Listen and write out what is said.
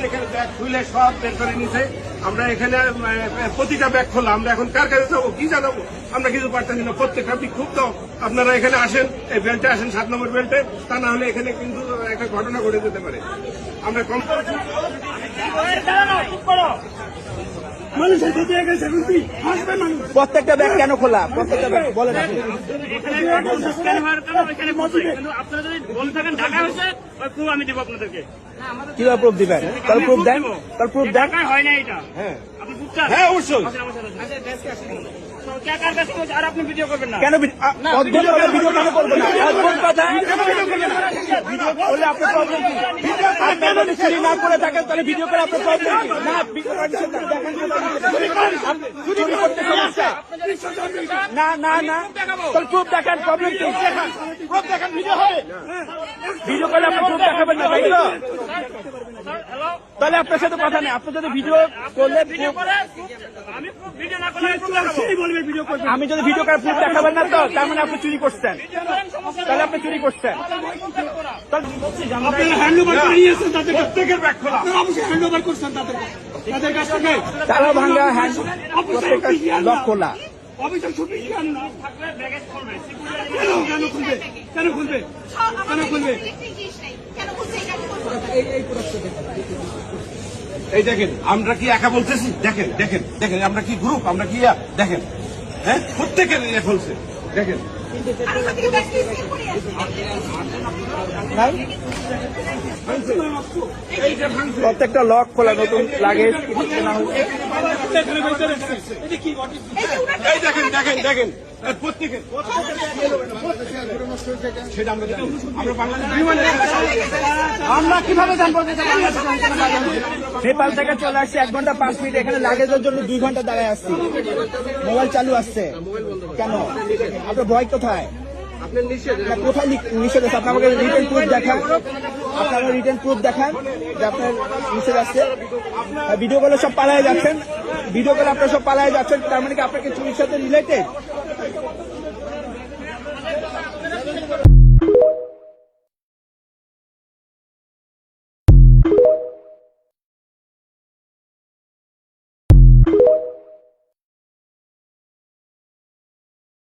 প্রত্যেকের ব্যাগ খুলে সব বের করে নিছে। আমরা এখানে প্রতিটা ব্যাগ খোলা, আমরা এখন কার কাছে যাবো, কি জানাবো, আমরা কিছু পারতেছি না। প্রত্যেকটা বিক্ষুব্ধ। আপনারা এখানে আসেন, এই বেল্টে আসেন, 7 নম্বর বেল্টে, তা না হলে এখানে কিন্তু একটা ঘটনা ঘটে যেতে পারে। আমরা কম প্রত্যেকটা ব্যাগ কেন খোলা? প্রত্যেকটা ব্যাগ বলেন আপনি। আপনারা যদি বলে থাকেন ঢাকা হয়েছে আমি দিব আপনাদেরকে। কিভাবে প্রুফ দিবেন? তাহলে প্রুফ দেন, তাহলে প্রুফ দেন। ঢাকায় হয় না এটা। আপনি বুঝতে হ্যাঁ অবশ্যই। আর আপনি ভিডিও করবেন না কেন অদ্ভুত ভাবে ভিডিও কেন করবো না? অদ্ভুত কথা। ভিডিও করলে আপনার প্রবলেম কি? আপনি যদি চুরি না করে থাকেন তাহলে ভিডিও করে আপনার প্রবলেম কি? না চুরি করতে সমস্যা না, না না, তাহলে প্রুফ দেখান, প্রবলেম কি? ভিডিও করলে আপনি প্রুফ দেখাবেন না, তাই তো? তাহলে আপনার সাথে কথা নেই। আপনি যদি ভিডিও করলে আমি যদি ভিডিও করে প্রুফ দেখাবেন না, তো তার মানে আপনি চুরি করছেন, তাহলে আপনি চুরি করছেন। তালা ভাঙ্গা হ্যান্ড প্রত্যেকটা লক খোলা। এই দেখেন, আমরা কি একা বলতেছি? দেখেন দেখেন দেখেন, আমরা কি গ্রুপ, আমরা কি দেখেন, হ্যাঁ প্রত্যেকের বলছে, দেখেন প্রত্যেকটা লক খোলা, নতুন লাগেজ কেনা হয়েছে। এই দেখেন দেখেন দেখেন প্রত্যেকের সেটা আমরা জানি। আমরা বাংলাদেশ আমরা কিভাবে জানবো? নেপাল থেকে চলে আসছি 1 ঘন্টা 5 মিনিট, এখানে লাগেজের জন্য 2 ঘন্টা দাঁড়ায় আসছি। মোবাইল চালু আসছে কেন? আপনার ভয় কোথায়? কোথায় নিষেধ আছে? আপনার আমাকে রিটেন প্রুফ দেখান, আপনারা রিটেন প্রুফ দেখান যে আপনার নিষেধ আসছে। ভিডিও কলে সব পালায় যাচ্ছেন, ভিডিও কলে আপনারা সব পালায় যাচ্ছেন, তার মানে কি আপনাকে চুরির সাথে রিলেটেড?